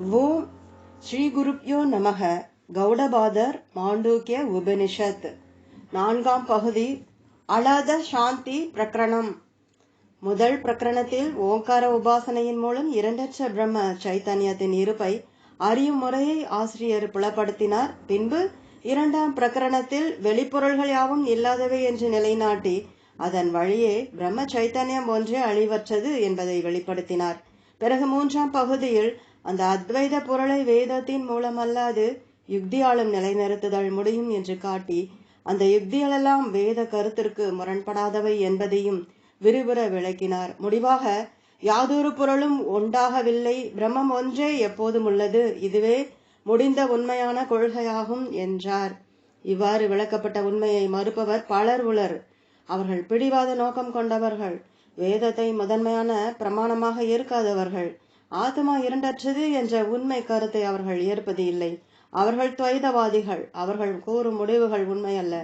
ஓம் ஸ்ரீ குருப்யோ நமக. கௌடபாதர் மாண்டூக்கிய உபனிஷத் 4ஆம் பகுதி. அலாத சாந்தி பிரகரணம். முதல் பிரகரணத்தில் ஓங்கார உபாசனையின் மூலம் இரண்டற்ற பிரம்ம சைத்தன்யத்தின் இருப்பை அறியும் முறையை ஆசிரியர் புலப்படுத்தினார். பின்பு 2ஆம் பிரகரணத்தில் வெளிப்பொருள்கள் யாவும் இல்லாதவை என்று நிலைநாட்டி அதன் வழியே பிரம்ம சைத்தன்யம் ஒன்றே அழிவற்றது என்பதை வெளிப்படுத்தினார். பிறகு 3ஆம் பகுதியில் அந்த அத்வைத பொருளை வேதத்தின் மூலமல்லாது யுக்தியாலும் நிலைநிறுத்துதல் முடியும் என்று காட்டி அந்த யுக்திகளெல்லாம் வேத கருத்திற்கு முரண்படாதவை என்பதையும் விரிவுற விளக்கினார். முடிவாக யாதொரு பொருளும் உண்டாகவில்லை, பிரம்மம் ஒன்றே எப்போதும் உள்ளது, இதுவே முடிந்த உண்மையான கொள்கையாகும் என்றார். இவ்வாறு விளக்கப்பட்ட உண்மையை மறுப்பவர் பலர் உளர். அவர்கள் பிடிவாத நோக்கம் கொண்டவர்கள், வேதத்தை முதன்மையான பிரமாணமாக ஏற்காதவர்கள், ஆத்மா இரண்டற்றது என்ற உண்மை கருத்தை அவர்கள் ஏற்பது இல்லை. அவர்கள் துவைதவாதிகள். அவர்கள் கூறும் முடிவுகள் உண்மையல்ல.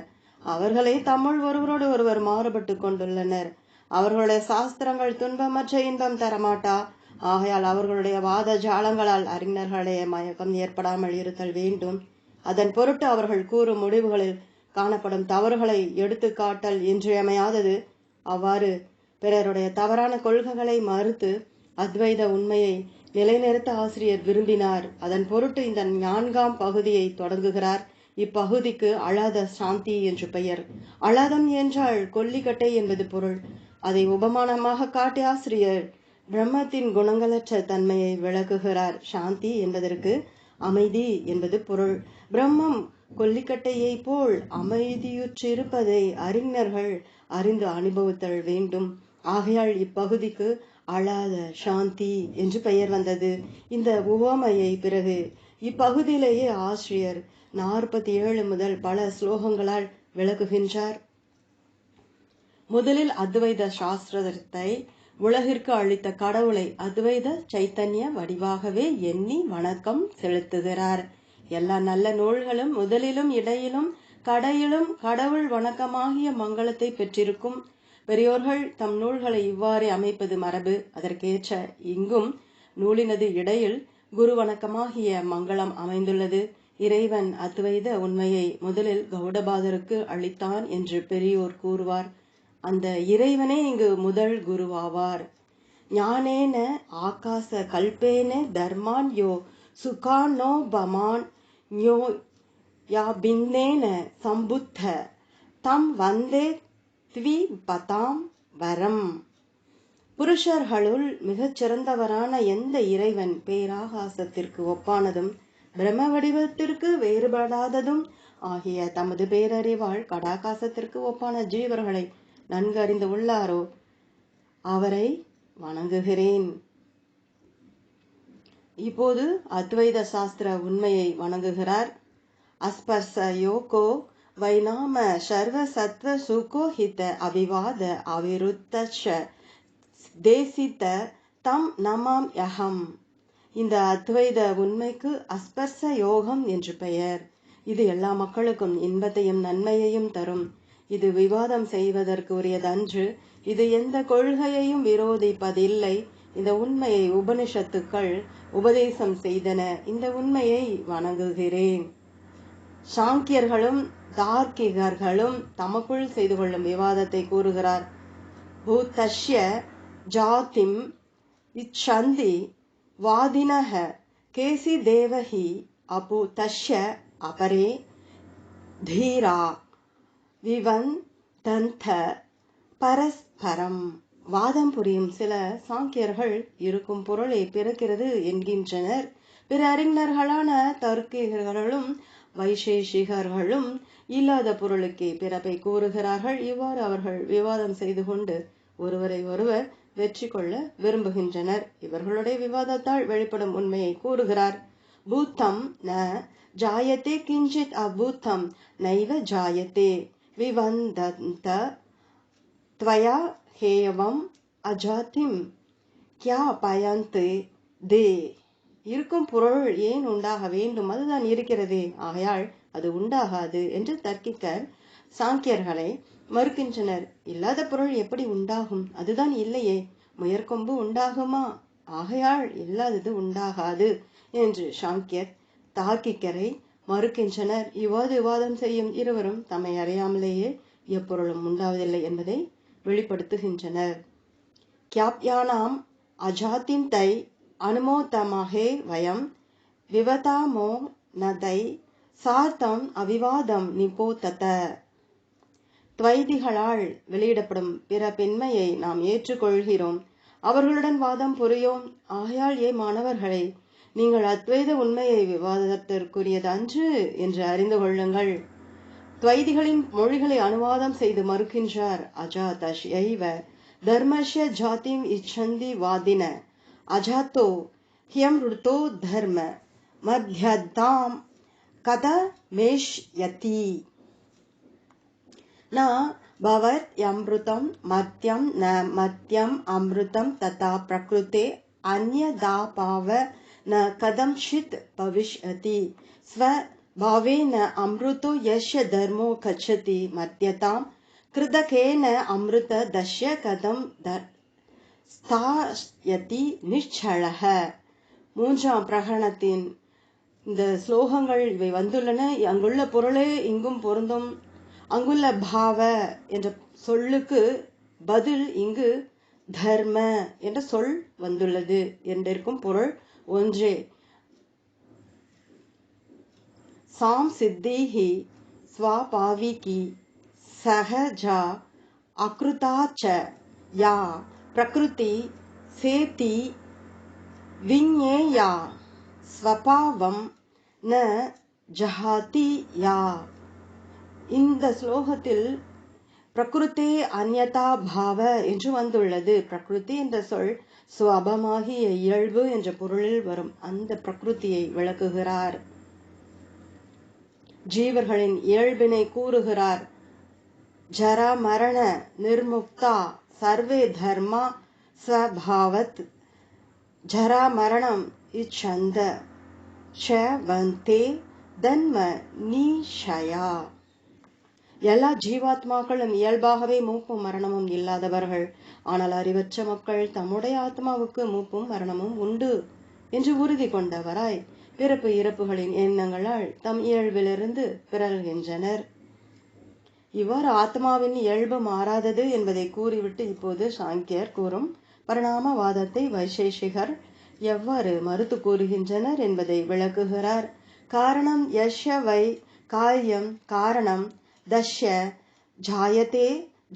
அவர்களே தம்முள் ஒருவரோடு ஒருவர் மாறுபட்டு கொண்டுள்ளனர். அவர்களுடைய சாஸ்திரங்கள் துன்பமற்ற இன்பம் தரமாட்டா. ஆகையால் அவர்களுடைய வாத ஜாலங்களால் அறிஞர்களுடைய மயக்கம் ஏற்படாமல் இருத்தல் வேண்டும். அதன் பொருட்டு அவர்கள் கூறும் முடிவுகளில் காணப்படும் தவறுகளை எடுத்து காட்டல் இன்றியமையாதது. அவ்வாறு பிறருடைய தவறான கொள்கைகளை மறுத்து அத்வைத உண்மையை நிலைநிறுத்த ஆசிரியர் விரும்பினார். அதன் பொருட்டு இந்த 4ஆம் பகுதியை தொடங்குகிறார். இப்பகுதிக்கு அலாத சாந்தி என்று பெயர். அலாதம் என்றால் கொல்லிக்கட்டை என்பது பொருள். அதை உபமானமாக காட்டி ஆசிரியர் பிரம்மத்தின் குணங்களற்ற தன்மையை விளக்குகிறார். சாந்தி என்பதற்கு அமைதி என்பது பொருள். பிரம்மம் கொல்லிக்கட்டையை போல் அமைதியுற்றிருப்பதை அறிஞர்கள் அறிந்து அனுபவித்தல் வேண்டும். ஆகையால் இப்பகுதிக்கு அலாத சாந்தி என்று பெயர் வந்தது. இந்த உவமையை பிறகு இப்பகுதியிலேயே ஆசிரியர் 47 முதல் பல ஸ்லோகங்களால் விளக்குகின்றார். முதலில் அத்வைத சாஸ்திரத்தை உலகிற்கு அளித்த கடவுளை அத்வைத சைத்தன்ய வடிவாகவே எண்ணி வணக்கம் செலுத்துகிறார். எல்லா நல்ல நூல்களும் முதலிலும் இடையிலும் கடையிலும் கடவுள் வணக்கமாகிய மங்களத்தை பெற்றிருக்கும். பெரியோர்கள் தம் நூல்களை இவ்வாறு அமைப்பது மரபு. அதற்கேற்ற இங்கும் நூலினது இடையில் குரு வணக்கமாகிய மங்களம் அமைந்துள்ளது. இறைவன் அத்வைத உண்மையை முதலில் கௌடபாதருக்கு அளித்தான் என்று பெரியோர் கூறுவார். அந்த இறைவனே இங்கு முதல் குருவாவார். ஞானேன ஆகாச கல்பேன தர்மான் யோ சுகானோ பமான் ஞோ யா பின்னேன சம்புத்த தம் வந்தே பதாம் வரம். புருஷர்களுள் மிகச் சிறந்தவரான எந்த இறைவன் பேராகாசத்திற்கு ஒப்பானதும் பிரம்ம வடிவத்திற்கு வேறுபடாததும் ஆகிய தமது பேரறிவால் கடாகாசத்திற்கு ஒப்பான ஜீவர்களை நன்கு அறிந்து உள்ளாரோ அவரை வணங்குகிறேன். இப்போது அத்வைத சாஸ்திர உண்மையை வணங்குகிறார். அஸ்பர்ச யோகோ வைநாம சர்வ சத்வ சுகோஹித அவிவாத அவிருத்தஷ தேசித தம் நமாம் யகம். இந்த அத்வைத உண்மைக்கு அஸ்பர்ச யோகம் என்று பெயர். இது எல்லா மக்களுக்கும் இன்பத்தையும் நன்மையையும் தரும். இது விவாதம் செய்வதற்கு உரியதன்று. இது எந்த கொள்கையையும் விரோதிப்பதில்லை. இந்த உண்மையை உபனிஷத்துக்கள் உபதேசம் செய்தன. இந்த உண்மையை வணங்குகிறேன். சாங்கியர்களும் தார்க்கிகர்களும் தமக்குள் செய்து கொள்ளும் விவாதத்தை கூறுகிறார். பூதஸ்ய ஜாதிம் இச்சந்தி வாதினஹ கேசி தேவஹி அபூதஸ்ய அபரே தீரா விவந்தந்த பரஸ்பரம். வாதம் புரியும் சில சாங்கியர்கள் இருக்கும் பொருளை பிறக்கிறது என்கின்றனர். பிற அறிஞர்களான தர்க்கிகர்களும் வைசேஷிகர்களும் இல்லாத பொருளுக்கே பிறப்பை கூறுகிறார்கள். இவ்வாறு அவர்கள் விவாதம் செய்து கொண்டு ஒருவரை ஒருவர் வெற்றி கொள்ள விரும்புகின்றனர். இவர்களுடைய விவாதத்தால் வெளிப்படும் உண்மையை கூறுகிறார். பூத்தம் ந ஜாயத்தே கிஞ்சித் அபூத்தம் நைவ ஜாயத்தே விவந்தந்த த்வயா ஹேயவம் அஜாதிம் க்யா பயந்தே தே. இருக்கும் பொருள் ஏன் உண்டாக வேண்டும், அதுதான் இருக்கிறதே, ஆகையால் அது உண்டாகாது என்று தர்க்கிக்கர் சாங்கியர்களை மறுக்கின்றனர். இல்லாத பொருள் எப்படி உண்டாகும், அதுதான் இல்லையே, முயற்கொம்பு உண்டாகுமா, ஆகையால் இல்லாதது உண்டாகாது என்று சாங்கியர் தார்க்கிகரை மறுக்கின்றனர். இவ்வாறு விவாதம் செய்யும் இருவரும் தம்மை அறியாமலேயே எப்பொருளும் உண்டாவதில்லை என்பதை வெளிப்படுத்துகின்றனர். கியாப்யானாம் அஜாத்தின் தை அனுமோதமஹே வயம் விவதாமோ நதை சார்த்தம் அவிவாதம் நிபோதத. துவைதிகளால் வெளியிடப்படும் பிற பெண்மையை நாம் ஏற்றுக்கொள்கிறோம், அவர்களுடன் வாதம் புரியோம். ஆகையால் மாணவர்களை, நீங்கள் அத்வைத உண்மையை விவாதத்திற்குரியது அன்று என்று அறிந்து கொள்ளுங்கள். துவைதிகளின் மொழிகளை அனுவாதம் செய்து மறுக்கின்றார். அஜாதஷ் ஐவ தர்மஸ்ய ஜாதிம் இச்சந்தி வாதின அஜாத்தோ ஹியம் ருத்தோ தர்ம மத்யதாம் கத மேஷ்யதி ந பவத் யம்ருதம் மத்யம் ந மத்யம் அம்ருதம் ததா பிரக்ருதே அன்யதாபாவ ந கதம்சித் பவிஷ்யதி ஸ்வ பாவேன அம்ருதோ யஸ்ய தர்மோ கச்சதி மத்யதாம் கிருதகேன அம்ருத தஸ்ய கதம் ஸ்தாயதி நிச்சலஹ. மூன்றாம் பிரகரணத்தின் இந்த ஸ்லோகங்கள் இவை வந்துள்ளன. அங்குள்ள பொருளே இங்கும் பொருந்தும். அங்குள்ள பாவ என்ற சொல்லுக்கு பதில் இங்கு தர்ம என்ற சொல் வந்துள்ளது என்றிருக்கும் பொருள் ஒன்றே. சாம் சித்திஹி ஸ்வாபாவிகி சஹஜா அக்ருதாச்ச யா பிரகிருதி சேதி விஞ்ஞேயா ஸ்வபாவம் ந ஜஹாதி யா. இந்த ஸ்லோகத்தில் பிரகிருத்தே அந்யதா பாவ என்று வந்துள்ளது. பிரகிருதி என்ற சொல் சுவபமாகிய இயல்பு என்ற பொருளில் வரும் அந்த பிரகிருத்தியை விளக்குகிறார். ஜீவர்களின் இயல்பினை கூறுகிறார். ஜர மரண நிர்முக்தா சர்வே தர்மா ஸ்வபாவத் ஜரா மரணம் இச்சந்த வந்தே தன்ம நீஷயா. எல்லா ஜீவாத்மாக்களும் இயல்பாகவே மூப்பும் மரணமும் இல்லாதவர்கள். ஆனால் அறிவற்ற மக்கள் தம்முடைய ஆத்மாவுக்கு மூப்பும் மரணமும் உண்டு என்று உறுதி கொண்டவராய் பிறப்பு இறப்புகளின் எண்ணங்களால் தம் இயல்பிலிருந்து பிறழ்கின்றனர். இவ்வாறு ஆத்மாவின் இயல்பு மாறாதது என்பதை கூறிவிட்டு இப்போது சாங்கியர் கூறும் பரிணாமவாதத்தை வைசேஷிகர் எவ்வாறு மறுத்து கூறுகின்றனர் என்பதை விளக்குகிறார். காரணம் யஸ்ய வை காரியம் காரணம் தஸ்ய ஜாயதே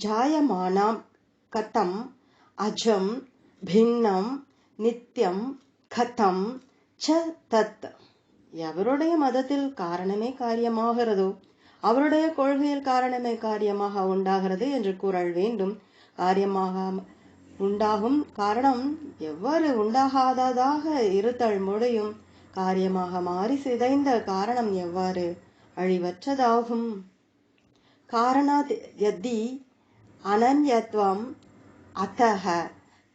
ஜாயமானம் கதம் அஜம் பின்னம் நித்யம் கதம் ச தத். எவருடைய மதத்தில் காரணமே காரியமாகிறதோ அவருடைய கொள்கையில் காரணமே காரியமாக உண்டாகிறது என்று கூறல் வேண்டும். காரியமாக உண்டாகும் காரணம் எவ்வாறு உண்டாகாததாக இருத்தல் முடியும்? காரியமாக மாறி சிதைந்த காரணம் எவ்வாறு அழிவற்றதாகும்? காரணாத் யதி அனன்யத்வம் அத்தஹ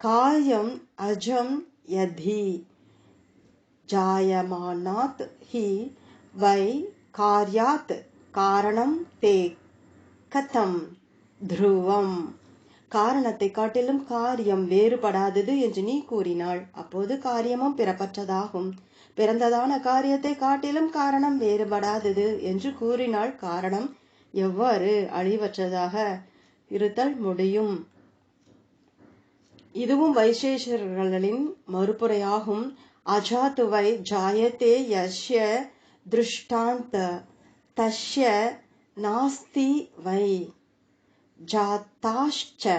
காரியம் அஜம் யதி ஜாயமானாத் ஹி வை கார்யாத் காரணம் தே கதம் த்ருவம். காரணத்தை காட்டிலும் காரியம் வேறுபடாதது என்று நீ கூறினாள். அப்போது காரியமும் பிறப்பற்றதாகும். பிறந்ததான காரியத்தை காட்டிலும் காரணம் வேறுபடாதது என்று கூறினால் காரணம் எவ்வாறு அழிவற்றதாக இருத்தல் முடியும்? இதுவும் வைசேஷர்களின் மறுப்புரையாகும். அஜாத்துவை ஜாயத்தே யஸ்ய திருஷ்டாந்த தஸ்ய நாஸ்தி வை ஜாதாஷ்ச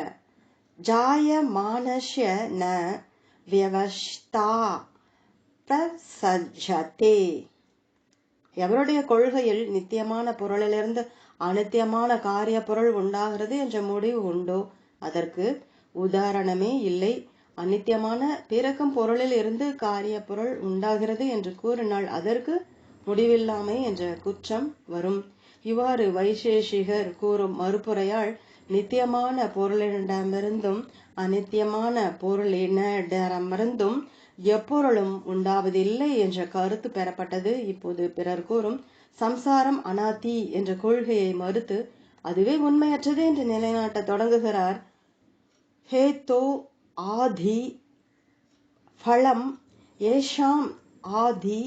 ஜாயமானஸ்ய ந வியவஸ்தா பிரசஜ்ஜதே. எவருடைய கொள்கையில் நித்தியமான பொருளிலிருந்து அநித்தியமான காரிய பொருள் உண்டாகிறது என்ற முடிவு உண்டோ அதற்கு உதாரணமே இல்லை. அநித்தியமான பிறக்கும் பொருளில் இருந்து காரிய பொருள் உண்டாகிறது என்று கூறினால் அதற்கு முடிவில்லாமை என்ற குற்றம் வரும். இவ்வாறு வைசேஷிகர் கூறும் மறுப்புரையால் நித்தியமான பொருளிடமிருந்தும் அநித்தியமான பொருளினிடமிருந்தும் எப்பொருளும் உண்டாவதில்லை என்ற கருத்து பெறப்பட்டது. இப்போது பிறர் கூறும் சம்சாரம் அனாதி என்ற கொள்கையை மறுத்து அதுவே உண்மையற்றது என்று நிலைநாட்ட தொடங்குகிறார். ஹேதோ ஆதி फलम येषाम आदि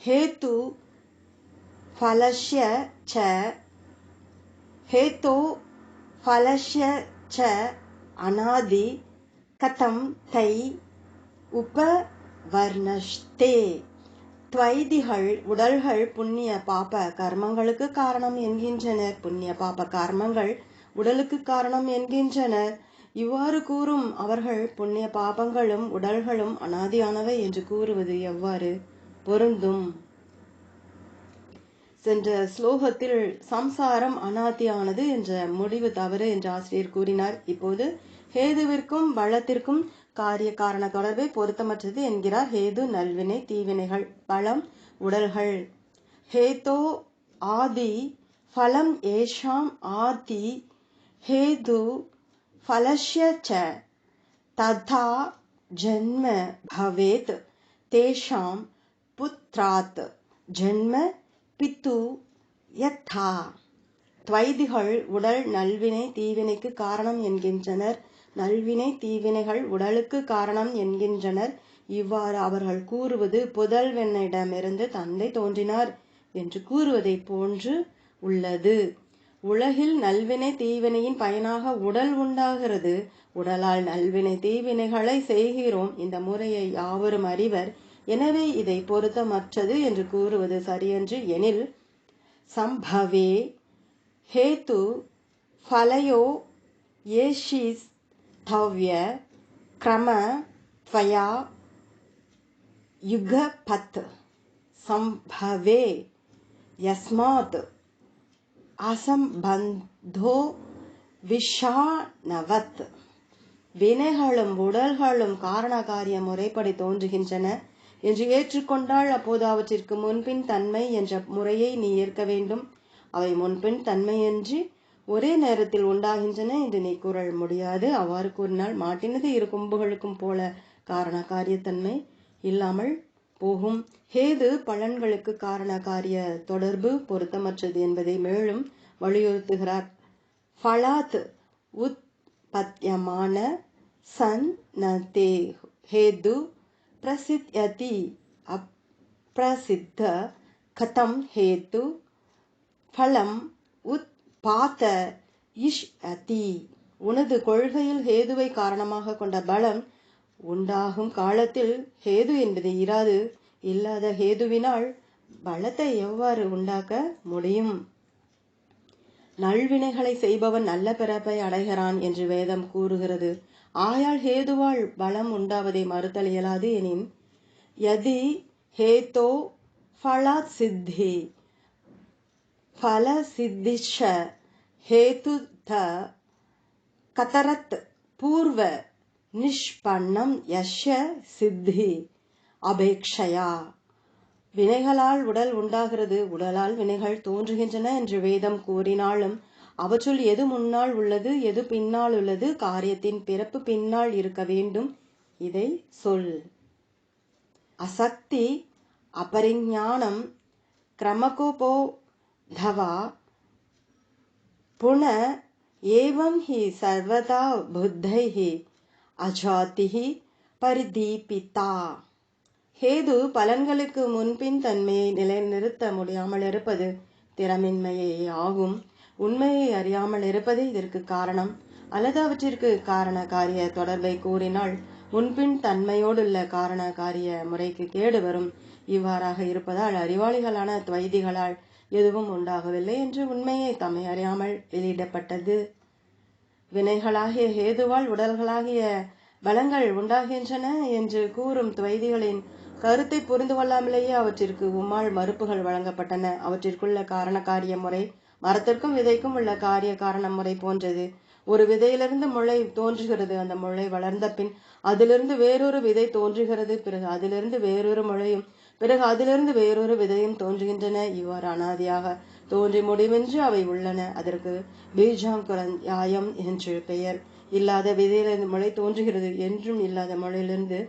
हेतु फलस्य च हेतो फलस्य च अनादि कथम தை உபவர்ணஷ்டே. துவைதிகள் உடல்கள் புண்ணிய பாப கர்மங்களுக்கு காரணம் என்கின்றனர். புண்ணிய பாப கர்மங்கள் உடலுக்கு காரணம் என்கின்றனர். இவ்வாறு கூறும் அவர்கள் புண்ணிய பாபங்களும் உடல்களும் அனாதியானவை என்று கூறுவது எவ்வாறு பொருந்தும்? சென்ற ஸ்லோகத்தில் சம்சாரம் அனாதியானது என்ற முடிவு தவறு என்று ஆசிரியர் கூறினார். இப்போது ஹேதுவிற்கும் பலத்திற்கும் காரிய காரண தொடர்பை பொருத்தமற்றது என்கிறார். ஹேது நல்வினை தீவினைகள், பலம் உடல்கள். ஹேதோ ஆதி ஃபலம் ஏஷாம் ஆதி ஹேது ஃபலஸ்ய ச ததா ஜன்ம பவேத் தேஷாம் புத்ராத் ஜன்ம பித்து யதா. துவைதிகள் உடல் நல்வினை தீவினைக்கு காரணம் என்கின்றனர். நல்வினை தீவினைகள் உடலுக்கு காரணம் என்கின்றனர். இவ்வாறு அவர்கள் கூறுவது புதல்வனிடமிருந்து தந்தை தோன்றினார் என்று கூறுவதை போன்று உள்ளது. உலகில் நல்வினை தீவினையின் பயனாக உடல் உண்டாகிறது. உடலால் நல்வினை தீவினைகளை செய்கிறோம். இந்த முறையை யாவரும் அறிவர். எனவே இதை பொருத்தமற்றது என்று கூறுவது சரியன்று. எனில் சம்பவே हेतु फलयो येषिस् तव्य क्रम त्वया युगपत् संभवे यस्मात् असंबंधो விஷானவத். வினைகளும் உடல்களும் காரண காரிய முறைப்படி தோன்றுகின்றன என்று ஏற்றுக்கொண்டால் அப்போது அவற்றிற்கு முன்பின் தன்மை என்ற முறையை நீ ஏற்க வேண்டும். அவை முன்பின் தன்மையின்றி ஒரே நேரத்தில் உண்டாகின்றன என்று நீ கூற முடியாது. அவ்வாறு கூறினால் மாட்டினது இரு கொம்புகளுக்கும் போல காரண காரியத்தன்மை இல்லாமல் போகும். ஹேது பலன்களுக்கு காரண காரிய தொடர்பு பொருத்தமற்றது என்பதை மேலும் வலியுறுத்துகிறார். ஃபலாத் உத்பத்யமான சன் நதே ஹேது பிரசித்யதி அப்ரசித்த கதம் ஹேது ஃபலம் உத்பாத இஷ்யதி. உனது கொள்கையில் ஹேதுவை காரணமாக கொண்ட பலம் உண்டாகும் காலத்தில் ஹேது என்பது இராது. இல்லாத ஹேதுவினால் பலத்தை எவ்வாறு உண்டாக்க முடியும்? நல்வினைகளை செய்பவன் நல்ல பிறப்பை அடைகிறான் என்று வேதம் கூறுகிறது. ஆயால் ஹேதுவால் பலம் உண்டாவதை மறுத்தல் இயலாது. எனின் யதி ஹேதோ ஃபலாத் சித்தி फल सिद्धिश हेतु कतरत पूर्व निष्पन्नम यश्य सिद्धि अपेक्षया. வினைகளால் உடல் உண்டாகிறது. உடலால் வினைகள் தோன்றுகின்றன என்று வேதம் கூறினாலும் அவற்றுள் எது முன்னால் உள்ளது எது பின்னால் உள்ளது? காரியத்தின் பிறப்பு பின்னால் இருக்க வேண்டும். இதை சொல். அசக்தி அபரிஞானம் கிரமகோபோ धवा पुनः एवं ही सर्वदा बुद्धैः अजातिः परिदीपिता. ஹேது பலன்களுக்கு முன்பின் தன்மையை நிலைநிறுத்த முடியாமல் இருப்பது திறமின்மையே ஆகும். உண்மையை அறியாமல் இருப்பது இதற்கு காரணம். அல்லது அவற்றிற்கு காரண காரிய தொடர்பை கூறினால் முன்பின் தன்மையோடுள்ள காரண காரிய முறைக்கு கேடு வரும். இவ்வாறாக இருப்பதால் அறிவாளிகளான துவைதிகளால் எதுவும் உண்டாகவில்லை என்று உண்மையை தம்மை அறியாமல் வெளியிடப்பட்டது. வினைகளாகிய ஹேதுவால் உடல்களாகிய பலங்கள் உண்டாகின்றன என்று கூறும் துவைதிகளின் கருத்தை புரிந்து கொள்ளாமலேயே அவற்றிற்கு உம்மால் மறுப்புகள் வழங்கப்பட்டன. அவற்றிற்குள்ள காரண காரிய முறை மரத்திற்கும் விதைக்கும் உள்ள காரிய காரண முறை போன்றது. ஒரு விதையிலிருந்து முளை தோன்றுகிறது. அந்த முளை வளர்ந்த பின் அதிலிருந்து வேறொரு விதை தோன்றுகிறது. பிறகு அதிலிருந்து வேறொரு முளையும் பிறகு அதிலிருந்து வேறொரு விதையும் தோன்றுகின்றன. இவ்வாறு அனாதியாக தோன்றி முடிவின்றி அவை உள்ளன. அதற்கு பீஜாங்குரயாயம் என்று பெயர். இல்லாத விதையிலிருந்து முளை தோன்றுகிறது என்றும் இல்லாத முளையிலிருந்து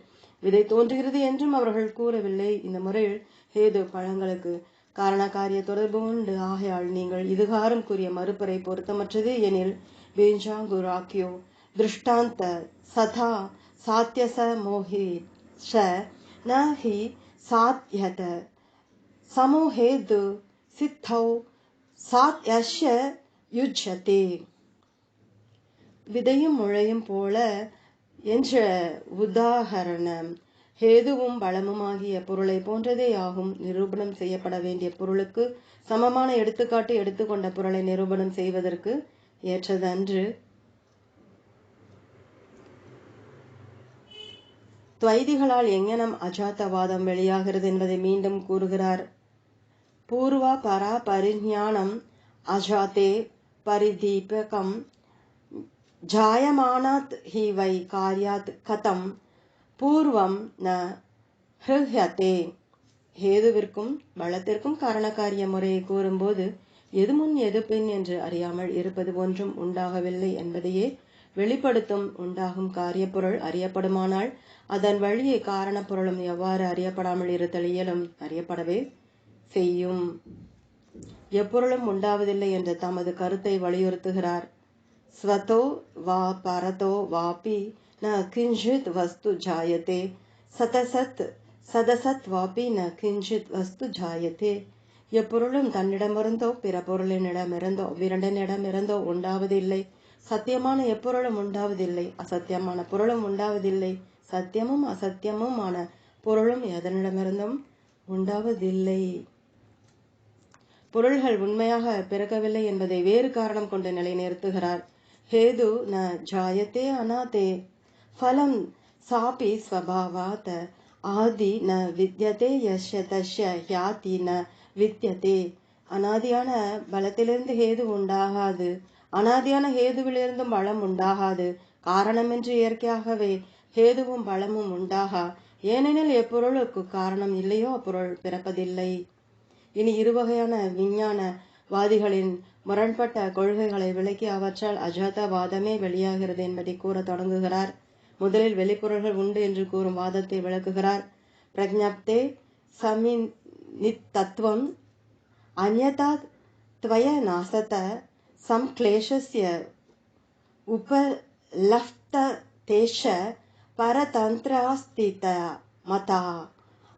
விதை தோன்றுகிறது என்றும் அவர்கள் கூறவில்லை. இந்த முறையில் ஹேது பழங்களுக்கு காரண காரிய தொடர்பு உண்டு. ஆகையால் நீங்கள் இதுகாரம் கூறிய மறுப்பறை பொருத்தமற்றது. எனில் பீஜாங்குராக்கியோ திருஷ்டாந்த சதா சாத்தியச மோஹி न हि साध्यत समूहेदु सिद्धौ सात्यस्य யுஜ்யதே. விதையும் முளையும் போல என்ற உதாகரணம் ஹேதுவும் பலமுமாகிய பொருளை போன்றதே ஆகும். நிரூபணம் செய்யப்பட வேண்டிய பொருளுக்கு சமமான எடுத்துக்காட்டு எடுத்துக்கொண்ட பொருளை நிரூபணம் செய்வதற்கு ஏற்றதன்று. துவைதிகளால் எங்கனம் அஜாத்தவாதம் வெளியாகிறது என்பதை மீண்டும் கூறுகிறார். பூர்வ பரா பரிஞானம் அஜாத்தே பரிதீபகம் ஜாயமானாத் ஹி வை கார்யாத் கதம் பூர்வம் ந ஹ்ருஹ்யதே. ஹேதுவிற்கும் பலத்திற்கும் காரணக்காரிய முறையை கூறும்போது எது முன் எது பின் என்று அறியாமல் இருப்பது ஒன்றும் உண்டாகவில்லை என்பதையே வெளிப்படுத்தும். உண்டாகும் காரியப்பொருள் அறியப்படுமானால் அதன் வழியே காரணப்பொருளும் எவ்வாறு அறியப்படாமல் இருத்தல் இயலும்? அறியப்படவே செய்யும். எப்பொருளும் உண்டாவதில்லை என்ற தமது கருத்தை வலியுறுத்துகிறார். ஸ்வதோ வா பரதோ வாபி ந கிஞ்சித் வஸ்து ஜாயதே சதசத் சதசத் வாபி ந கிஞ்சித் வஸ்து ஜாயதே. எப்பொருளும் தன்னிடமிருந்தோ பிற பொருளினிடமிருந்தோ விரண்டனிடமிருந்தோ உண்டாவதில்லை. சத்தியமான எப்பொருளும் உண்டாவதில்லை. அசத்தியமான பொருளும் உண்டாவதில்லை. சத்தியமும் அசத்தியமுமான பொருளும் எதனிடமிருந்தும் உண்டாவதில்லை. பொருள்கள் உண்மையாக பிறக்கவில்லை என்பதை வேறு காரணம் கொண்டு நிலைநிறுத்துகிறார். ஹேது ந ஜாயத்தே அநாதே ஃபலம் சாபி ஸ்வபாவாத் ஆதி ந வித்யதே யஸ்ய தஸ்ய ஹ்யாதி ந வித்யதே. அனாதியான பலத்திலிருந்து ஹேது உண்டாகாது. அனாதியான ஹேதுவிலிருந்தும் பலம் உண்டாகாது. காரணமின்றி இயற்கையாகவே ஹேதுவும் பலமும் உண்டாகா. ஏனெனில் எப்பொருளுக்கு காரணம் இல்லையோ அப்பொருள் பிறப்பதில்லை. இனி இருவகையான விஞ்ஞானவாதிகளின் முரண்பட்ட கொள்கைகளை விளக்கி அவற்றால் அஜாதவாதமே வெளியாகிறது என்பதை கூற தொடங்குகிறார். முதலில் வெளிப்பொருள்கள் உண்டு என்று கூறும் வாதத்தை விளக்குகிறார். பிரஜ்ஞப்தே சமிநித்தத்துவம் அன்யதா த்வய நாசத சம்க்லேஷஸ்ய உபலப்ததேஷ பரதந்திராஸ்தித மதா.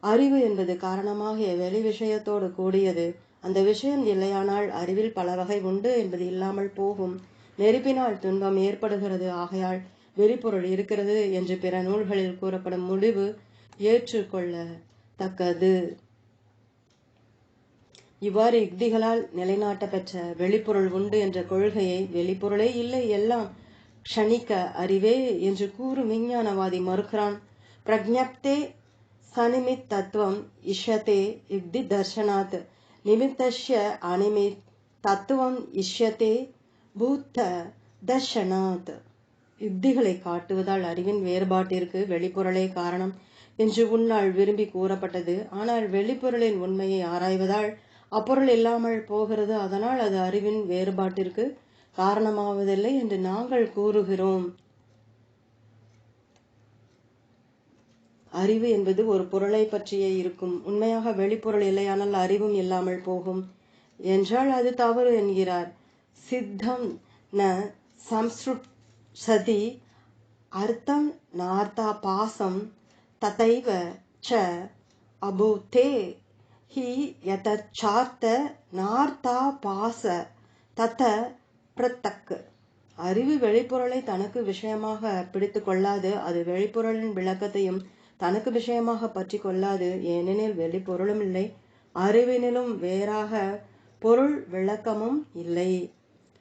அறிவு என்பது காரணமாகிய வெளி விஷயத்தோடு கூடியது. அந்த விஷயம் இல்லையானால் அறிவில் பல வகை உண்டு என்பது இல்லாமல் போகும். நெருப்பினால் துன்பம் ஏற்படுகிறது, ஆகையால் வெளிப்பொருள் இருக்கிறது என்று பிற நூல்களில் கூறப்படும் முடிவு ஏற்றுக்கொள்ளத்தக்கது. இவ்வாறு யுக்திகளால் நிலைநாட்ட பெற்ற வெளிப்பொருள் உண்டு என்ற கொள்கையை வெளிப்பொருளே இல்லை, எல்லாம் க்ஷணிக்க அறிவே என்று கூறும் விஞ்ஞானவாதி மறுக்கிறான். பிரஜ்ஞப்தே சனிமித் தத்துவம் இஷ்யதே யுக்தி தர்ஷனாத் நிமித்தஸ்ய அனிமித் தத்துவம் இஷ்யதே பூத்த தர்ஷனாத். யுக்திகளை காட்டுவதால் அறிவின் வேறுபாட்டிற்கு வெளிப்பொருளே காரணம் என்று உன்னால் விரும்பி கூறப்பட்டது. ஆனால் வெளிப்பொருளின் உண்மையை ஆராய்வதால் அப்பொருள் இல்லாமல் போகிறது. அதனால் அது அறிவின் வேறுபாட்டிற்கு காரணமாவதில்லை என்று நாங்கள் கூறுகிறோம். அறிவு என்பது ஒரு பொருளை பற்றியே இருக்கும். உண்மையாக வெளிப்பொருள் இல்லையானால் அறிவும் இல்லாமல் போகும் என்றால் அது தவறு என்கிறார். சித்தம் ந சம்ஸ்ருப்சதி அர்த்தம் நார்த்தா பாசம் ததைவ ச அபூதே ஹி யதச்சார்த்த நார்த்தா பாச தத பிரத்தக். அறிவு வெளிப்பொருளை தனக்கு விஷயமாக பிடித்து கொள்ளாது. அது வெளிப்பொருளின் விளக்கத்தையும் தனக்கு விஷயமாக பற்றி கொள்ளாது. ஏனெனில் வெளிப்பொருளும் இல்லை, அறிவினிலும் வேறாக பொருள் விளக்கமும் இல்லை.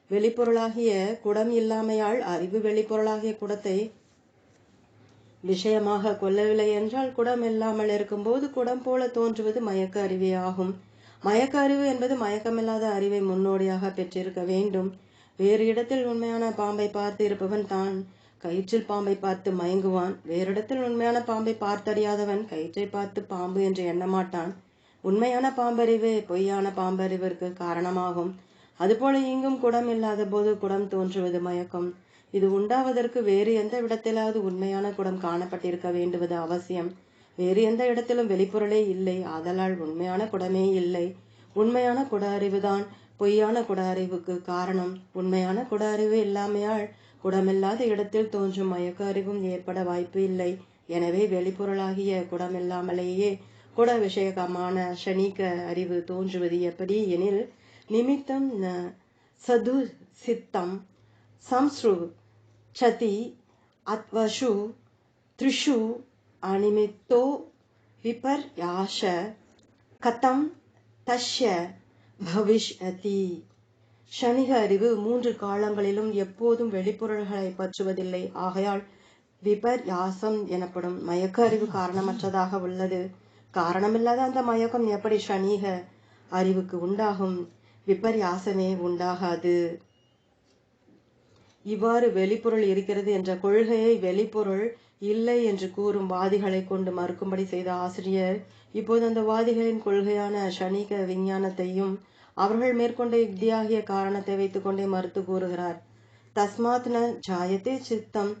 வெளிப்பொருளாகிய குடம் இல்லாமையால் அறிவு வெளிப்பொருளாகிய குடத்தை விஷயமாக கொள்ளவில்லை என்றால் குடம் இல்லாமல் இருக்கும்போது குடம் போல தோன்றுவது மயக்க அறிவே ஆகும். மயக்க அறிவு என்பது மயக்கமில்லாத அறிவை முன்னோடியாக பெற்றிருக்க வேண்டும். வேறு இடத்தில் உண்மையான பாம்பை பார்த்து இருப்பவன் தான் கயிற்றில் பாம்பை பார்த்து மயங்குவான். வேறிடத்தில் உண்மையான பாம்பை பார்த்தறியாதவன் கயிற்றை பார்த்து பாம்பு என்று எண்ணமாட்டான். உண்மையான பாம்பறிவே பொய்யான பாம்பறிவிற்கு காரணமாகும். அதுபோல இங்கும் குடம் இல்லாத போது குடம் தோன்றுவது மயக்கம். இது உண்டாவதற்கு வேறு எந்த இடத்திலாவது உண்மையான குடம் காணப்பட்டிருக்க வேண்டுவது அவசியம். வேறு எந்த இடத்திலும் வெளிப்பொருளே இல்லை, ஆதலால் உண்மையான குடமே இல்லை. உண்மையான குட அறிவுதான் பொய்யான குட அறிவுக்கு காரணம். உண்மையான குட அறிவு இல்லாமையால் குடமில்லாத இடத்தில் தோன்றும் மயக்க அறிவும் ஏற்பட வாய்ப்பு இல்லை எனவே வெளிப்பொருளாகிய குடமில்லாமலேயே குட விஷயகமான ஷணிக அறிவு தோன்றுவது எப்படி எனில், நிமித்தம் ந சது சித்தம் சம்ஸ்ரு சதி அத்வஷு த்ரிஷு அனிமித்தோ விபர்யாஷ கதம் தஷ்ய பவிஷ்யதி. ஷணிக அறிவு 3 காலங்களிலும் எப்போதும் வெளிப்பொருள்களை பற்றுவதில்லை. ஆகையால் விபர்யாசம் எனப்படும் மயக்க அறிவு காரணமற்றதாக உள்ளது. காரணமில்லாத அந்த மயக்கம் எப்படி ஷணிக அறிவுக்கு உண்டாகும்? விபர்யாசமே உண்டாகாது. இவ்வாறு வெளிப்பொருள் இருக்கிறது என்ற கொள்கையை வெளிப்பொருள் இல்லை என்று கூறும் வாதிகளை கொண்டு மறுக்கும்படி செய்த ஆசிரியர் இப்போது அந்த வாதிகளின் கொள்கையான ஷணிக விஞ்ஞானத்தையும் அவர்கள் மேற்கொண்ட யுக்தியாகிய காரணத்தை வைத்துக் கொண்டே மறுத்து கூறுகிறார். தஸ்மாத் ந ஜாயத்தே சித்தம்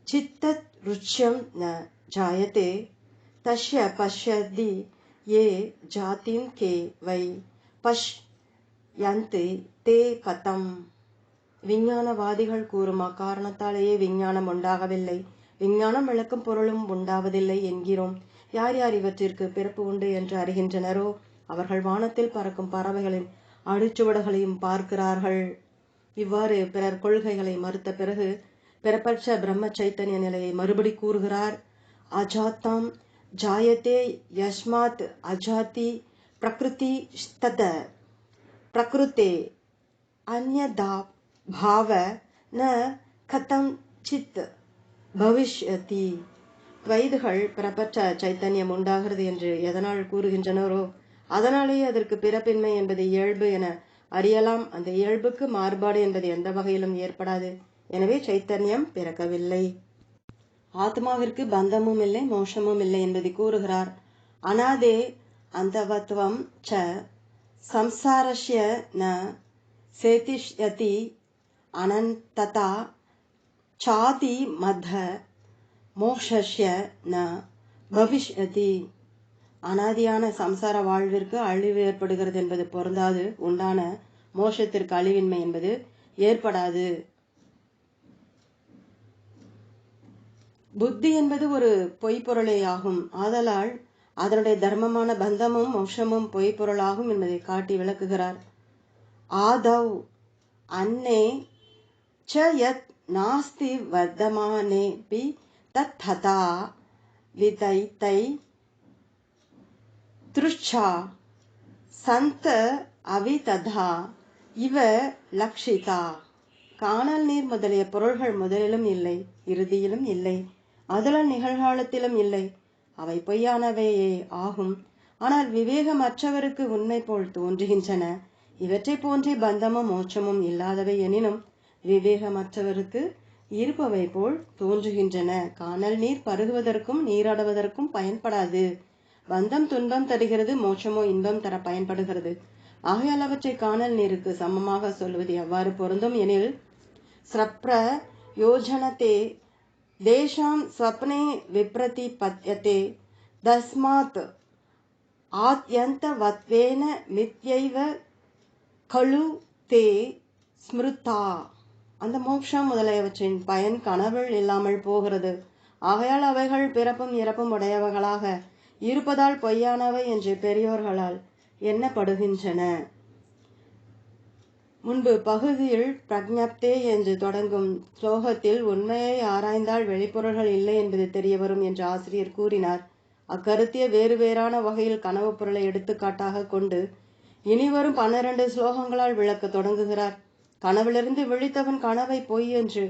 சித்தத் ருச்சியம் ந ஜாயத்தே தஷ்ய பஷ்யதி ஏ ஜாதிம் கே வை பஷ்யந்தி தே கதம். விஞ்ஞானவாதிகள் கூறும் அக்காரணத்தாலேயே விஞ்ஞானம் உண்டாகவில்லை, விஞ்ஞானம் விளக்கும் பொருளும் உண்டாவதில்லை என்கிறோம். யார் யார் இவற்றிற்கு பிறப்பு உண்டு என்று அறிகின்றனரோ அவர்கள் வானத்தில் பறக்கும் பறவைகளின் அடிச்சுவடுகளையும் பார்க்கிறார்கள். இவ்வாறு பிறர் கொள்கைகளை மறுத்த பிறகு பிறப்பற்ற பிரம்ம சைத்தன்ய நிலையை மறுபடி கூறுகிறார். அஜாத்தாம் ஜாயத்தே யஸ்மாத் அஜாதி பிரகிருதி ஸ்தத பிரகிருத்தே அன்யதா பாவ ந கதம் சித் பவிஷ்யதி. துவைதுகள் பிறப்பற்ற சைத்தன்யம் உண்டாகிறது என்று எதனால் கூறுகின்றனரோ அதனாலேயே அதற்கு பிறப்பின்மை என்பது இயல்பு என அறியலாம். அந்த இயல்புக்கு மாறுபாடு என்பது எந்த வகையிலும் ஏற்படாது. எனவே சைத்தன்யம் பிறக்கவில்லை. ஆத்மாவிற்கு பந்தமும் இல்லை மோஷமும் இல்லை என்பதை கூறுகிறார். அநாதே அந்தவத்வம் ச சம்சாரஸ்ய ந சேதிஷ்யதி அனந்ததா சாதி மத மோக்ஷஸ்ய ந பவிஷ்யதி. அனாதியான சம்சார வாழ்விற்கு அழிவு ஏற்படுகிறது என்பது பொருந்தாது. உண்டான மோஷத்திற்கு அழிவின்மை என்பது ஏற்படாது. புத்தி என்பது ஒரு பொய்ப்பொருளே ஆகும். ஆதலால் அதனுடைய தர்மமான பந்தமும் மோட்சமும் பொய்ப்பொருளாகும் என்பதை காட்டி விளக்குகிறார். ஆதவ் அன்னே ச யத் நாஸ்தி வர்தமானேபி தத் ததா விதைத்தை திருஷ்சா சந்த அவிததா இவ லக்ஷிதா. காணல் நீர் முதலிய பொருள்கள் முதலிலும் இல்லை, இறுதியிலும் இல்லை, அதனால் நிகழ்காலத்திலும் இல்லை. அவை பொய்யானவையே ஆகும். ஆனால் விவேகமற்றவருக்கு உண்மை போல் தோன்றுகின்றன. இவற்றை போன்றே பந்தமும் மோட்சமும் இல்லாதவை எனினும் விவேகமற்றவருக்கு இருப்பவை போல் தோன்றுகின்றன. காணல் நீர் பருகுவதற்கும் நீராடுவதற்கும் பயன்படாது. பந்தம் துன்பம் தருகிறது, மோட்சமோ இன்பம் தர பயன்படுகிறது. ஆகையால் அவற்றை காணல் நீருக்கு சமமாக சொல்வது எவ்வாறு பொருந்தும் எனில், ஸ்ரப்ர யோஜனத்தே தேசாம் ஸ்வப்னே விப்ரதி பத்யத்தே தஸ்மாத் ஆத்யந்தவத்வேன மித்யைவ கலு தே ஸ்மிருதா. அந்த மோட்சம் முதலியவற்றின் பயன் கனவில் இல்லாமல் போகிறது. ஆகையால் அவைகள் பிறப்பும் இறப்பும் உடையவர்களாக இருப்பதால் பொய்யானவை என்று பெரியோர்களால் எண்ணப்படுகின்றன. முன்பு பகுதியில் பிரக்ஞப்தே என்று தொடங்கும் ஸ்லோகத்தில் உண்மையை ஆராய்ந்தால் வெளிப்பொருள்கள் இல்லை என்பது தெரிய வரும் என்று ஆசிரியர் கூறினார். அக்கருத்திய வேறு வேறான வகையில் கனவு பொருளை எடுத்துக்காட்டாக கொண்டு இனிவரும் 12 ஸ்லோகங்களால் விளக்க தொடங்குகிறார். கனவிலிருந்து விழித்தவன் கனவை பொய் என்று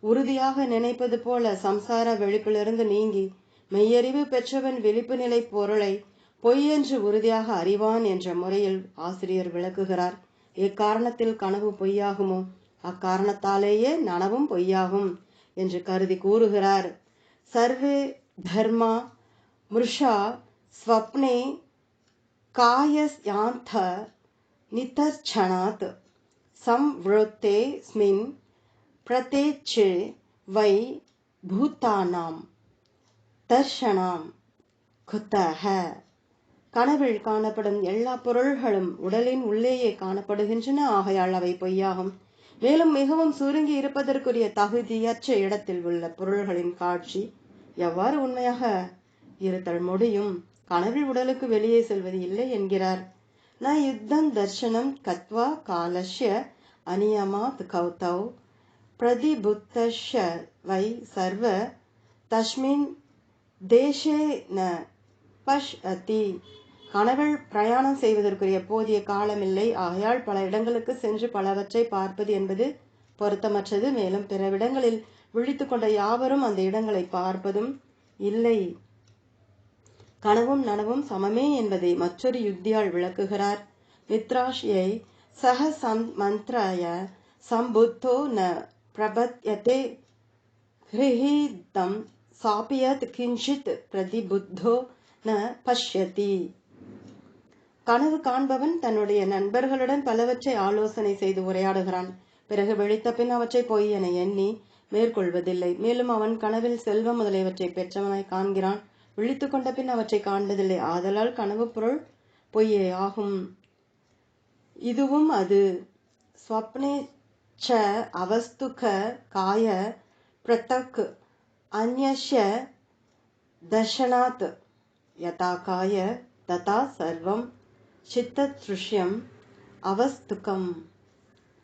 உறுதியாக நினைப்பது போல சம்சார விழிப்பிலிருந்து நீங்கி மெய்யறிவு பெற்றவன் விழிப்பு நிலை பொருளை பொய் என்று உறுதியாக அறிவான் என்ற முறையில் ஆசிரியர் விளக்குகிறார். எக்காரணத்தில் கனவு பொய்யாகுமோ அக்காரணத்தாலேயே நனவும் பொய்யாகும் என்று கருதி கூறுகிறார். சர்வே தர்மா மிருஷா ஸ்வப்னே காயஸ்யாந்த நிதர்ச்சனாத் சம்வ்ருத்தே ஸ்மின் பிரதேச்சே வை பூதானாம் தர்ஷனாம் குத்தஹ. கனவில் காணப்படும் எல்லா பொருள்களும் உடலின் உள்ளேயே காணப்படுகின்றன. ஆகையால் அவை பொய்யாகும். மேலும் மிகவும் சுருங்கி இருப்பதற்குரிய தகுதியற்ற இடத்தில் உள்ள பொருள்களின் காட்சி எவ்வாறு உண்மையாக இருத்தல் முடியும்? கனவில் உடலுக்கு வெளியே செல்வது இல்லை என்கிறார். ந யுத்தம் தர்சனம் கத்வா காலஸ்ய அநியமாத் கௌதௌ பிரதிபுத்தஸ்ய வை சர்வ தஸ்மின் தேசே ந பஷ்யதி. கனவில் பிரயாணம் செய்வதற்குரிய போதிய காலமில்லை. ஆகையால் பல இடங்களுக்கு சென்று பலவற்றை பார்ப்பது என்பது பொருத்தமற்றது. மேலும் பிறவிடங்களில் விழித்து கொண்ட யாவரும் அந்த இடங்களை பார்ப்பதும் இல்லை. கனவும் நனவும் சமமே என்பதை மற்றொரு யுக்தியால் விளக்குகிறார். மித்ராஷ்யை சக மந்திராய சம்புத்தோ ந பிரபத்யதே ஹிருஹிதம் சாபியத் கிஞ்சித் பிரதிபுத்தோ ந பஷ்யதி. கனவு காண்பவன் தன்னுடைய நண்பர்களுடன் பலவற்றை ஆலோசனை செய்து உரையாடுகிறான். பிறகு விழித்த பின் அவற்றை பொய் என எண்ணி மேற்கொள்வதில்லை. மேலும் அவன் கனவில் செல்வம் முதலியவற்றை பெற்றவனாய் காண்கிறான். விழித்து கொண்ட பின் அவற்றை காண்பதில்லை. ஆதலால் கனவு பொருள் பொய்யே ஆகும். இதுவும் அது ஸ்வப்னே ச அவஸ்துக காய பிரதக் அன்யஸ்ய தர்ஷனாத் யதா காய ததா சர்வம் சித்தத்ருஷ்யம் அவஸ்துகம்.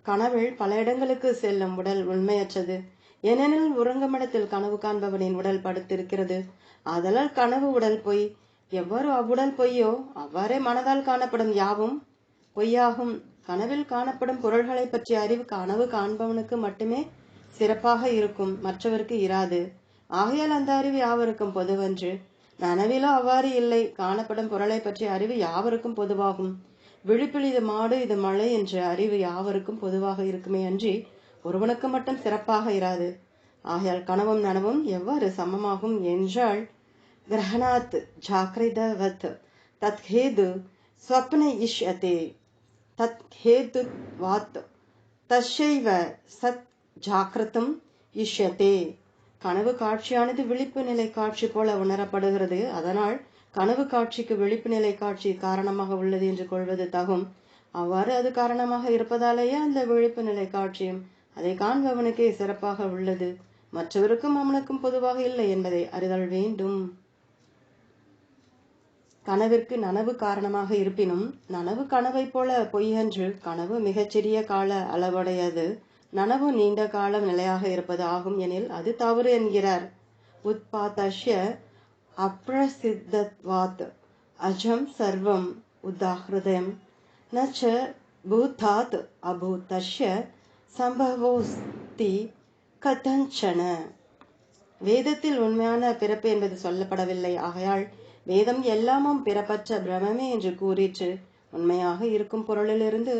கனவில் பல இடங்களுக்கு செல்லும் உடல் உண்மையற்றது. ஏனெனில் உறங்குமிடத்தில் கனவு காண்பவனின் உடல் படுத்திருக்கிறது. ஆதலால் கனவு உடல் பொய். எவ்வாறு அவ்வுடல் பொய்யோ அவ்வாறே மனதால் காணப்படும் யாவும் பொய்யாகும். கனவில் காணப்படும் பொருள்களை பற்றிய அறிவு கனவு காண்பவனுக்கு மட்டுமே சிறப்பாக இருக்கும், மற்றவருக்கு இராது. ஆகையால் அந்த அறிவு யாவருக்கும் பொதுவன்று. நனவிலோ அவ்வாறு இல்லை. காணப்படும் பொருளை பற்றிய அறிவு யாவருக்கும் பொதுவாகும். விழிப்பில் இது மாடு இது மழை என்ற அறிவு யாவருக்கும் பொதுவாக இருக்குமே அன்றி ஒருவனுக்கு மட்டும் சிறப்பாக இராது. ஆகையால் கனவும் நனவும் எவ்வாறு சமமாகும் என்றால், கிரகணாத் ஜாக்கிரதவத் தத் ஹேது ஸ்வப்ன இஷ்யதே தத் ஹேது வாத் தஸ்யைவ சத் ஜாக்கிரதம் இஷ்யதே. கனவு காட்சியானது விழிப்பு நிலை காட்சி போல உணரப்படுகிறது. அதனால் கனவு காட்சிக்கு விழிப்பு நிலை காட்சி காரணமாக உள்ளது என்று கொள்வது தகும். அவ்வாறு அது காரணமாக இருப்பதாலேயே அந்த விழிப்பு நிலை காட்சியும் அதை காண்பவனுக்கே சிறப்பாக உள்ளது, மற்றவருக்கும் அவனுக்கும் பொதுவாக இல்லை என்பதை அறிதல் வேண்டும். கனவிற்கு நனவு காரணமாக இருப்பினும் நனவு கனவை போல பொய்யன்று. கனவு மிகச்சிறிய கால அளவுடையது, நனவு நீண்ட காலம் நிலையாக இருப்பது ஆகும் எனில் அது தவறு என்கிறார். உத்பாதஸ்ய அப்ரசித்தத்வாத் அஜம் சர்வம் உதாஹ்ருதம் நச்ச பூதாத் அபூதஸ்ய சம்பவோஸ்தி கதஞ்சன. வேதத்தில் உண்மையான பிறப்பு என்பது சொல்லப்படவில்லை. ஆகையால் வேதம் எல்லாமும் பிறப்பற்ற பிரமே என்று கூறிற்று. உண்மையாக இருக்கும் பொருளிலிருந்து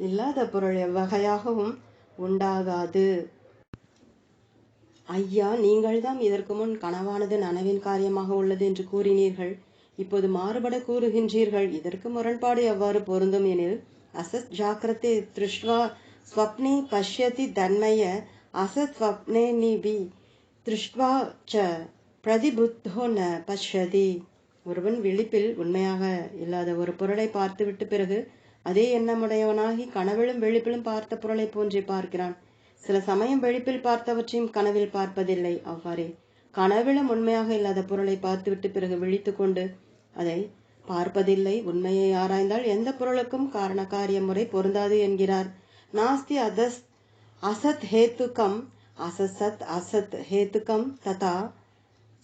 இல்லாத பொருள் எவ்வகையாகவும் உண்டாகாது. ஐயா, நீங்கள்தான் இதற்கு முன் கனவானது நனவின் காரியமாக உள்ளது என்று கூறினீர்கள். இப்போது மாறுபட கூறுகின்றீர்கள். இதற்கு முரண்பாடு எவ்வாறு பொருந்தும் எனில், அசத் ஜாக்கிரதே திருஷ்வா ஸ்வப்னே பஷ்யதி தன்மய அசத் ஸ்வப்னே நிபி திருஷ்வா ச பிரதிபுத்தோ ந பஷ்யதி. ஒருவன் விழிப்பில் உண்மையாக இல்லாத ஒரு பொருளை பார்த்துவிட்டு பிறகு அதே எண்ணமுடையவனாகி கனவிலும் விழிப்பிலும் பார்த்த பொருளை போன்றே பார்க்கிறான். சில சமயம் விழிப்பில் பார்த்தவற்றையும் கனவில் பார்ப்பதில்லை. அவ்வாறே கனவிலும் உண்மையாக இல்லாத பொருளை பார்த்துவிட்டு பிறகு விழித்து கொண்டு அதை பார்ப்பதில்லை. உண்மையை ஆராய்ந்தால் எந்த பொருளுக்கும் காரண காரிய முறை பொருந்தாது என்கிறார். நாஸ்தி அசத் ஹேத்துக்கம் அசத் அசத் ஹேத்துக்கம் ததா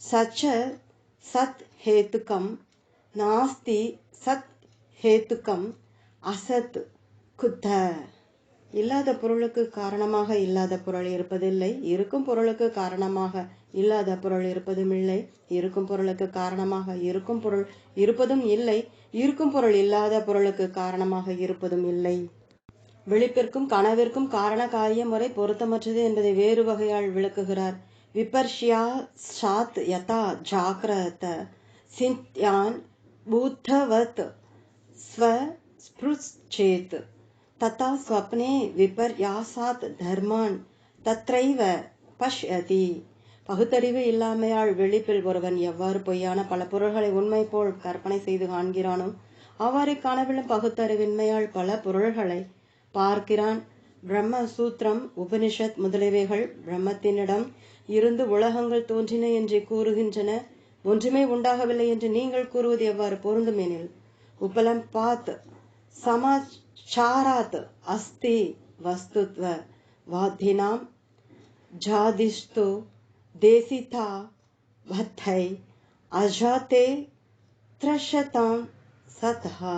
சச்ச சத் ஹேத்துக்கம் நாஸ்தி சத் ஹேத்துக்கம் அசத் குத்த. இல்லாத பொருளுக்கு காரணமாக இல்லாத பொருள் இருப்பதில்லை, இருக்கும் பொருளுக்கு காரணமாக இல்லாத பொருள் இருப்பதும் இல்லை. இருக்கும் பொருளுக்கு காரணமாக இருக்கும் பொருள் இருப்பதும் இல்லை, இருக்கும் பொருள் இல்லாத பொருளுக்கு காரணமாக இருப்பதும் இல்லை. விழிப்பிற்கும் கனவிற்கும் காரண காரிய முறை பொருத்தமற்றது என்பதை வேறு வகையால் விளக்குகிறார். விபர்ஷியா சாத் யதா ஜாக்ரத சிந்த்யான் பூத்தவத் ஸ்வ ஸ்ப்ருச்சேத் ததா ஸ்வப்னே விபர்யாசாத் தர்மான் தத்ரைவ பஷ்யதி. பகுத்தறிவு இல்லாமையால் விழிப்பில் ஒருவன் எவ்வாறு பொய்யான பல பொருள்களை உண்மை போல் கற்பனை செய்து காண்கிறானோ அவ்வாறு கனவிலும் பகுத்தறிவின்மையால் பல பொருள்களை பார்க்கிறான். பிரம்ம சூத்திரம், உபனிஷத் முதலியவைகள் பிரம்மத்தினிடம் இருந்து உலகங்கள் தோன்றின என்று கூறுகின்றன. ஒன்றுமே உண்டாகவில்லை என்று நீங்கள் கூறுவது எவ்வாறு பொருந்தும் எனில், உபலம் பாத் சமாச்சாராத் அஸ்தி வஸ்துத்வ வாத்தினாம் ஜாதிஷ்டு தேசிதா வத்தை அஜாத்தே த்ரஷதாம் சத்ஹா.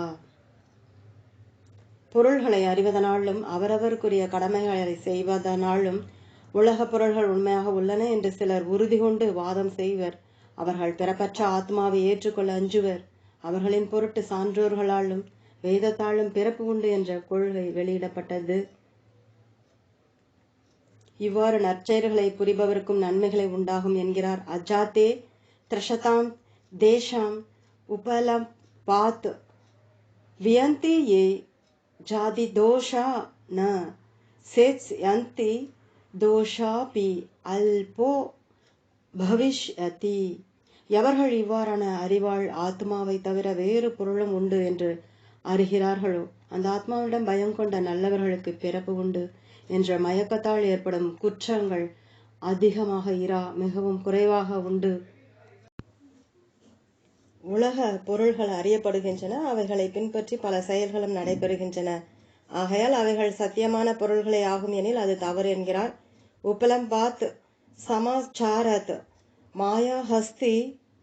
பொருள்களை அறிவதனாலும் அவரவருக்குரிய கடமைகளை செய்வதனாலும் உலக பொருள்கள் உண்மையாக உள்ளன என்று சிலர் உறுதி கொண்டு வாதம் செய்வர். அவர்கள் பிறப்பற்ற ஆத்மாவை ஏற்றுக்கொள்ள அஞ்சுவர். அவர்களின் பொருட்டு சான்றோர்களாலும் வேதத்தாலும் பிறப்பு உண்டு என்ற கொள்கை வெளியிடப்பட்டது. இவ்வாறு நற்செயல்களை புரிபவருக்கும் நன்மைகளை உண்டாகும் என்கிறார். அஜாத்தே த்ரஷதாம் தேஷாம் உபலம் பாத் வியந்தி ஏ ஜாதி தோஷா ந சேத்ஸ்யந்தி தோஷாபி அல்போ பவிஷ்யதி. எவர்கள் இவ்வாறான அறிவாள் ஆத்மாவை தவிர வேறு பொருளும் உண்டு என்று அறிகிறார்களோ அந்த ஆத்மாவிடம் பயம் கொண்ட நல்லவர்களுக்கு பிறப்பு உண்டு என்ற மயக்கத்தால் ஏற்படும் குற்றங்கள் அதிகமாக மிகவும் குறைவாக உண்டு. உலக பொருள்கள் அறியப்படுகின்றன, அவைகளை பின்பற்றி பல செயல்களும் நடைபெறுகின்றன. ஆகையால் அவைகள் சத்தியமான பொருள்களே ஆகும் எனில் அது தவறு என்கிறார். உபலம் பாத் சமாச்சாரத் மாயா ஹஸ்தி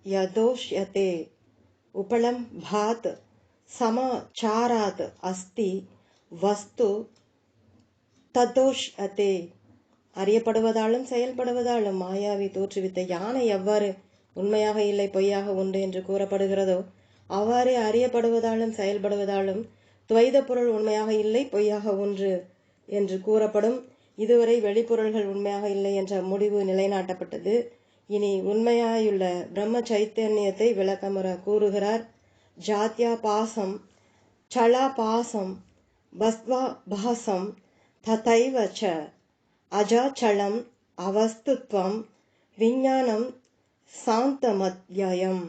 யதோஷ்யதே. உபலம் பாத் சமாச்சாராத் அஸ்தி வஸ்து ததோஷ்யதே. அறியப்படுவதாலும் செயல்படுவதாலும் மாயாவி தோற்றுவித்த யானை எவ்வாறு உண்மையாக இல்லை பொய்யாக உண்டு என்று கூறப்படுகிறதோ அவ்வாறே அறியப்படுவதாலும் செயல்படுவதாலும் துவைத பொருள் உண்மையாக இல்லை பொய்யாக ஒன்று என்று கூறப்படும். இதுவரை வெளிப்பொருள்கள் உண்மையாக இல்லை என்ற முடிவு நிலைநாட்டப்பட்டது. இனி உண்மையாயுள்ள பிரம்ம சைத்தன்யத்தை விளக்கமுற கூறுகிறார். ஜாத்யா பாசம் சலா பாசம் பஸ்வா பாசம் ததைவச்ச அஜாச்சலம் அவஸ்துத்வம் விஞ்ஞானம் சாந்தமத்யம்.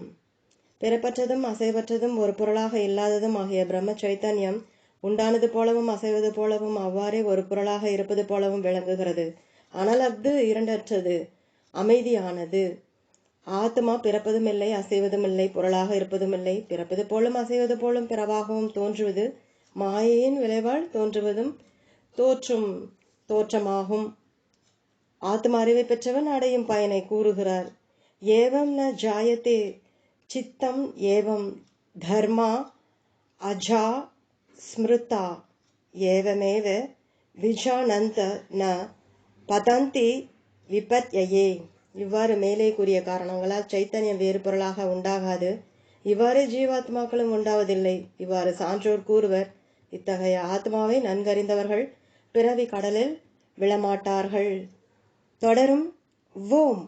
பிறப்பற்றதும் அசைவற்றதும் ஒரு பொருளாக இல்லாததும் ஆகிய பிரம்ம சைத்தன்யம் உண்டானது போலவும் அசைவது போலவும் அவ்வாறே ஒரு பொருளாக இருப்பது போலவும் விளங்குகிறது. ஆனால் அது இரண்டற்றது, அமைதியானது. ஆத்மா பிறப்பதும் இல்லை அசைவதும் இல்லை, பொருளாக இருப்பதும் இல்லை. பிறப்பது போலும் அசைவது போலும் பிறவாகவும் தோன்றுவது மாயையின் விளைவால் தோன்றுவதும் தோற்றமாகும். ஆத்ம அறிவை பெற்றவன் அடையும் பயனை கூறுகிறார். ஏவம் ந ஜாயத்தே சித்தம் ஏவம் தர்மா அஜா ஸ்மிருதா ஏவமேவ விஜானந்த ந பதந்தி விபத்யே. இவ்வாறு மேலே கூறிய காரணங்களால் சைத்தன்யம் வேறு பொருளாக உண்டாகாது. இவ்வாறு ஜீவாத்மாக்களும் உண்டாவதில்லை. இவ்வாறு சான்றோர் கூறுவர். இத்தகைய ஆத்மாவை நன்கறிந்தவர்கள் பிறவி கடலில் விழமாட்டார்கள். தொடரும். ஓம்.